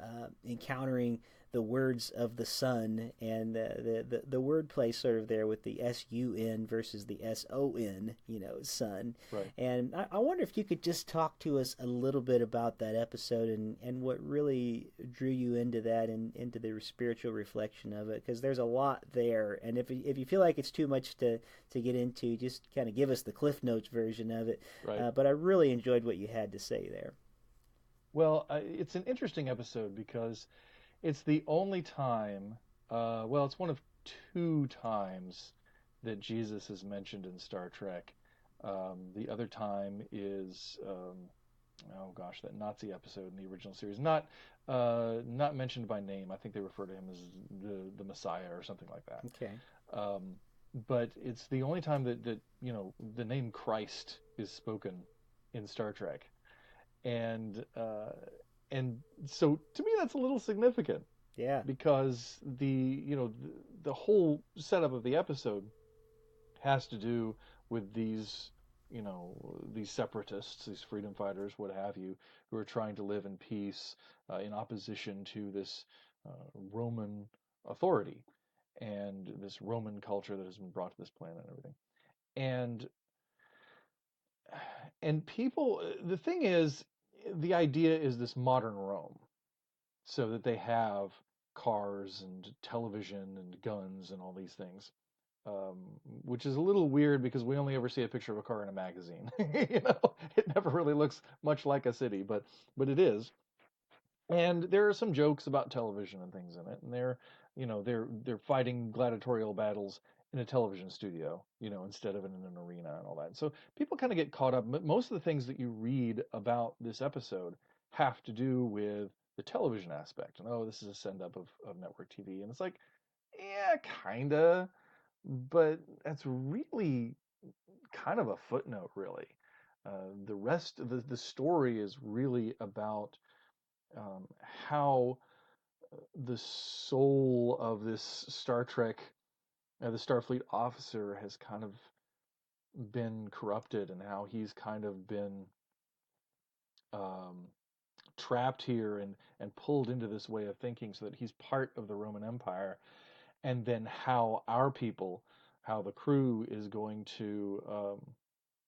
B: encountering the words of the Son, and the wordplay sort of there with the S-U-N versus the S-O-N, Son.
C: Right.
B: And I wonder if you could just talk to us a little bit about that episode, and what really drew you into that, and into the spiritual reflection of it, because there's a lot there. And if you feel like it's too much to get into, just kind of give us the Cliff Notes version of it.
C: Right.
B: But I really enjoyed what you had to say there.
C: Well, it's an interesting episode because it's the only time, well, it's one of two times that Jesus is mentioned in Star Trek. The other time is, oh gosh, that Nazi episode in the original series. Not mentioned by name. I think they refer to him as the Messiah or something like that.
B: Okay.
C: But it's the only time that the name Christ is spoken in Star Trek, and so to me that's a little significant.
B: Yeah.
C: Because the whole setup of the episode has to do with these separatists, these freedom fighters, what have you, who are trying to live in peace in opposition to this Roman authority and this Roman culture that has been brought to this planet and everything. And people, the thing is, the idea is this modern Rome, so that they have cars and television and guns and all these things, which is a little weird because we only ever see a picture of a car in a magazine. It never really looks much like a city, but it is. And there are some jokes about television and things in it, and they're fighting gladiatorial battles in a television studio, instead of in an arena and all that. So people kind of get caught up. Most of the things that you read about this episode have to do with the television aspect. And this is a send up of network TV, and it's like, yeah, kinda, but that's really kind of a footnote, really. The rest of the story is really about how the soul of this Star Trek, the Starfleet officer, has kind of been corrupted, and how he's kind of been um, trapped here and pulled into this way of thinking so that he's part of the Roman Empire, and then how our people, how the crew is going to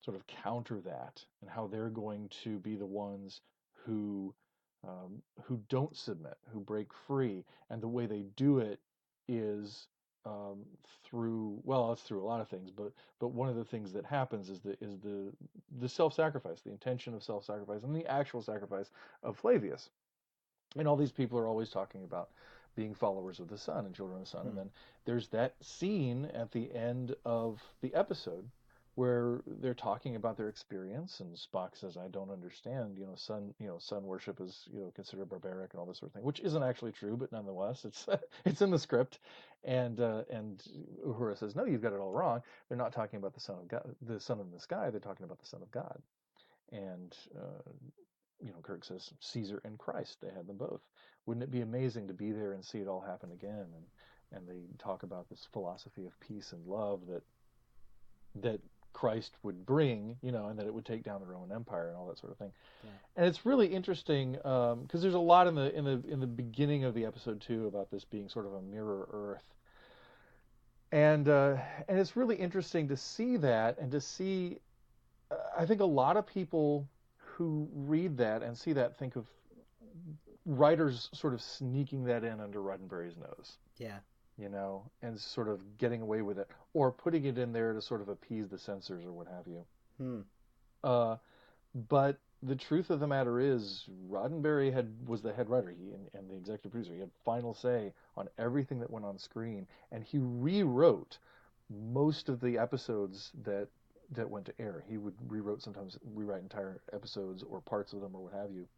C: sort of counter that, and how they're going to be the ones who don't submit, who break free, and the way they do it is it's through a lot of things, but one of the things that happens is the self-sacrifice, the intention of self-sacrifice, and the actual sacrifice of Flavius. And all these people are always talking about being followers of the Son and children of the Son. And then there's that scene at the end of the episode where they're talking about their experience, and Spock says, "I don't understand. Sun worship is considered barbaric and all this sort of thing," which isn't actually true, but nonetheless, it's it's in the script. And Uhura says, "No, you've got it all wrong. They're not talking about the Son of God, the Son in the sky. They're talking about the Son of God." And Kirk says, "Caesar and Christ, they had them both. Wouldn't it be amazing to be there and see it all happen again?" And they talk about this philosophy of peace and love that Christ would bring, and that it would take down the Roman Empire and all that sort of thing.
B: Yeah.
C: And it's really interesting because there's a lot in the beginning of the episode too about this being sort of a mirror Earth, and it's really interesting to see that, and to see. I think a lot of people who read that and see that think of writers sort of sneaking that in under Roddenberry's nose.
B: Yeah.
C: And sort of getting away with it, or putting it in there to sort of appease the censors or what have you. But the truth of the matter is, Roddenberry was the head writer, and the executive producer. He had final say on everything that went on screen, and he rewrote most of the episodes that went to air. He would sometimes rewrite entire episodes or parts of them or what have you.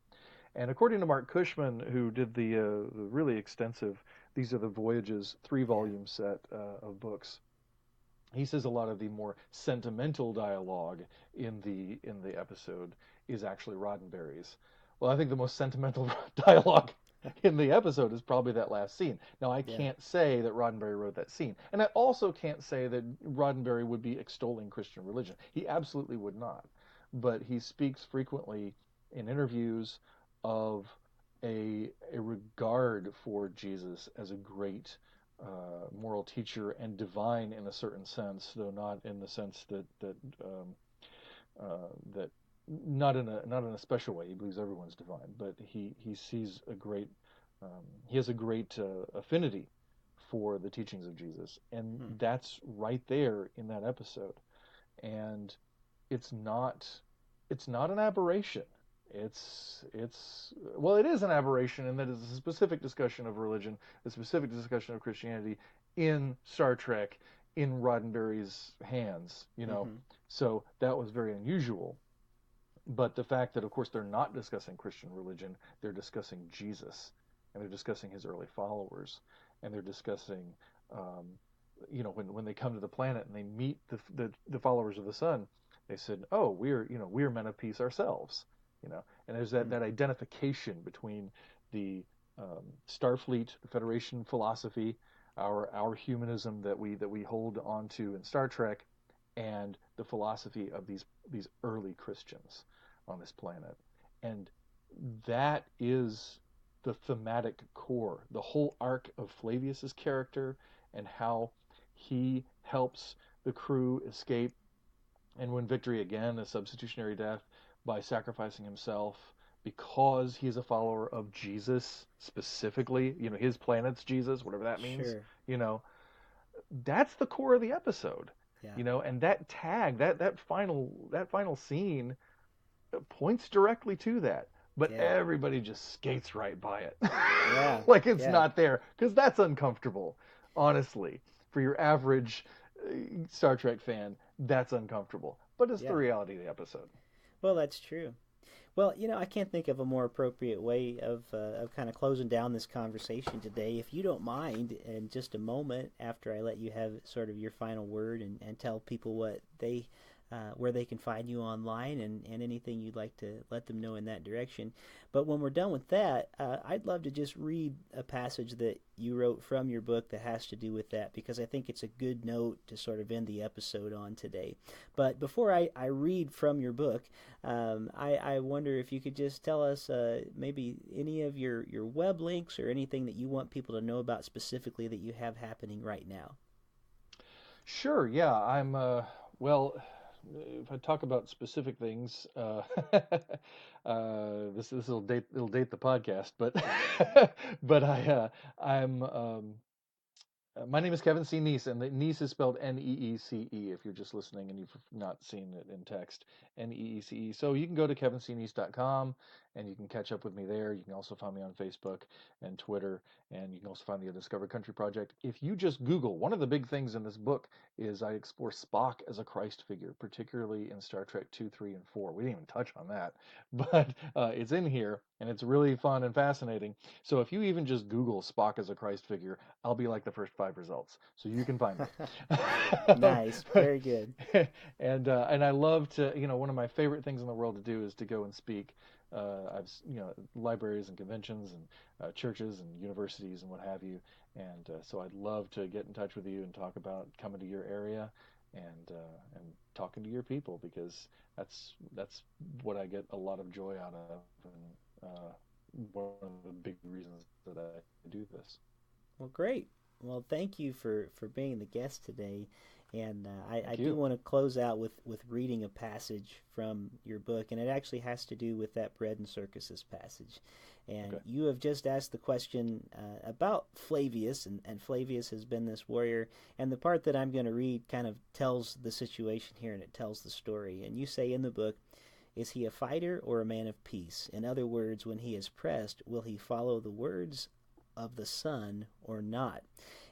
C: And according to Mark Cushman, who did the really extensive These Are the Voyages 3-volume set of books, he says a lot of the more sentimental dialogue in the episode is actually Roddenberry's. Well, I think the most sentimental dialogue in the episode is probably that last scene. Now, I
B: Yeah.
C: can't say that Roddenberry wrote that scene. And I also can't say that Roddenberry would be extolling Christian religion. He absolutely would not. But he speaks frequently in interviews of a regard for Jesus as a great moral teacher and divine in a certain sense, though not in the sense that not in a special way. He believes everyone's divine, but he sees a great he has a great affinity for the teachings of Jesus, and that's right there in that episode. And it's not an aberration. Well, it is an aberration in that it's a specific discussion of religion, a specific discussion of Christianity in Star Trek, in Roddenberry's hands, So that was very unusual. But the fact that, of course, they're not discussing Christian religion, they're discussing Jesus, and they're discussing his early followers, and they're discussing, when they come to the planet and they meet the followers of the Sun, they said, "Oh, we're men of peace ourselves," And there's that identification between the Starfleet Federation philosophy, our humanism that we hold on to in Star Trek, and the philosophy of these early Christians on this planet. And that is the thematic core, the whole arc of Flavius's character and how he helps the crew escape and win victory again, a substitutionary death, by sacrificing himself because he is a follower of Jesus specifically, his planet's Jesus, whatever that means.
B: Sure.
C: That's the core of the episode.
B: Yeah.
C: And that tag, that final scene points directly to that. But everybody just skates right by it.
B: Yeah.
C: Like it's not there, because that's uncomfortable. Honestly, for your average Star Trek fan, that's uncomfortable. But it's the reality of the episode.
B: Well, that's true. Well, I can't think of a more appropriate way of kind of closing down this conversation today. If you don't mind, in just a moment after I let you have sort of your final word and tell people what where they can find you online and anything you'd like to let them know in that direction. But when we're done with that, I'd love to just read a passage that you wrote from your book that has to do with that, because I think it's a good note to sort of end the episode on today. But before I read from your book, I wonder if you could just tell us maybe any of your web links or anything that you want people to know about specifically that you have happening right now.
C: Sure, yeah. I'm, well, if I talk about specific things, this will date the podcast, but I'm my name is Kevin C. Neece, and the Neece is spelled Neece if you're just listening and you've not seen it in text. Neece. So you can go to kevincneece.com and you can catch up with me there. You can also find me on Facebook and Twitter, and you can also find the Undiscovered Country Project. If you just Google, one of the big things in this book is I explore Spock as a Christ figure, particularly in Star Trek 2, 3, and 4. We didn't even touch on that, but it's in here, and it's really fun and fascinating. So if you even just Google Spock as a Christ figure, I'll be like the first 5 results, so you can find me.
B: Nice, very good.
C: And I love to, one of my favorite things in the world to do is to go and speak. I've, libraries and conventions and churches and universities and what have you, and so I'd love to get in touch with you and talk about coming to your area and talking to your people, because that's what I get a lot of joy out of, and one of the big reasons that I do this.
B: Well, great. Well, thank you for being the guest today. And I
C: you.
B: do want to close out with reading a passage from your book, and it actually has to do with that bread and circuses passage. And
C: Okay.
B: you have just asked the question about Flavius, and Flavius has been this warrior. And the part that I'm going to read kind of tells the situation here, and it tells the story. And you say in the book, is he a fighter or a man of peace? In other words, when he is pressed, will he follow the words of the Son or not?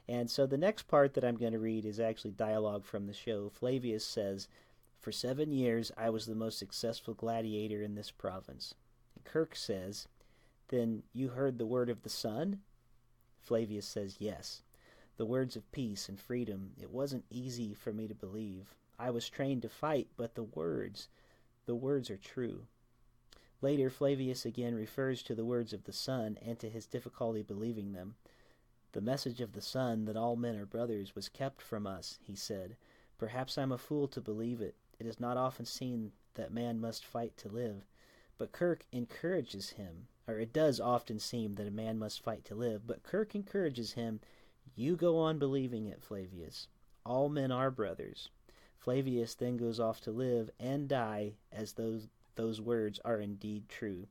B: And so the next part that I'm going to read is actually dialogue from the show. Flavius says, "For 7 years I was the most successful gladiator in this province." Kirk says, "Then you heard the word of the Son?" Flavius says, "Yes. The words of peace and freedom. It wasn't easy for me to believe. I was trained to fight, but the words are true." Later, Flavius again refers to the words of the Son and to his difficulty believing them. "The message of the Son, that all men are brothers, was kept from us," he said. "Perhaps I'm a fool to believe it. It is not often seen that man must fight to live." But Kirk encourages him, or it does often seem that a man must fight to live, but Kirk encourages him, "You go on believing it, Flavius. All men are brothers." Flavius then goes off to live and die as those words are indeed true.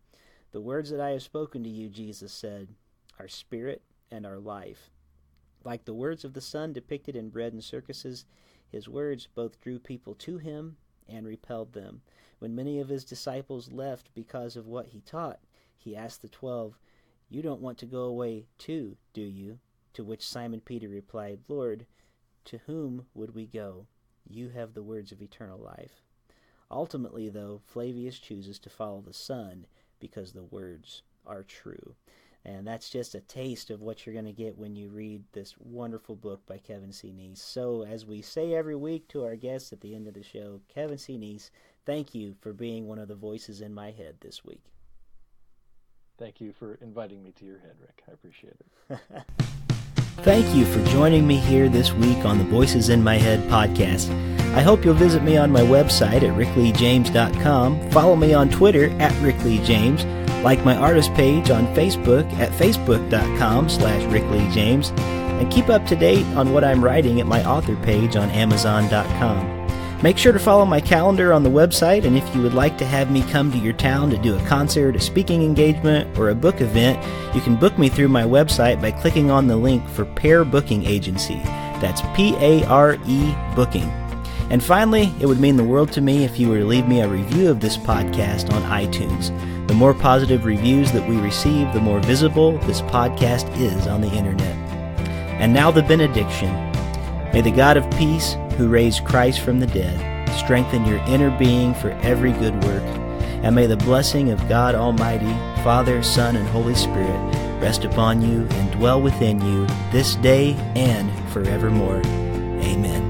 B: "The words that I have spoken to you," Jesus said, "are spirit and are life." Like the words of the Son depicted in bread and circuses, his words both drew people to him and repelled them. When many of his disciples left because of what he taught, he asked the 12, "You don't want to go away too, do you?" To which Simon Peter replied, "Lord, to whom would we go? You have the words of eternal life." Ultimately, though, Flavius chooses to follow the Son because the words are true. And that's just a taste of what you're going to get when you read this wonderful book by Kevin C. Neece. So, as we say every week to our guests at the end of the show, Kevin C. Neece, thank you for being one of the voices in my head this week.
C: Thank you for inviting me to your head, Rick. I appreciate it.
B: Thank you for joining me here this week on the Voices in My Head podcast. I hope you'll visit me on my website at rickleejames.com, follow me on Twitter at rickleejames, like my artist page on Facebook at facebook.com/rickleejames, and keep up to date on what I'm writing at my author page on amazon.com. Make sure to follow my calendar on the website, and if you would like to have me come to your town to do a concert, a speaking engagement, or a book event, you can book me through my website by clicking on the link for Pair Booking Agency. That's P-A-R-E Booking. And finally, it would mean the world to me if you were to leave me a review of this podcast on iTunes. The more positive reviews that we receive, the more visible this podcast is on the internet. And now the benediction. May the God of peace, who raised Christ from the dead, strengthen your inner being for every good work. And may the blessing of God Almighty, Father, Son, and Holy Spirit rest upon you and dwell within you this day and forevermore. Amen.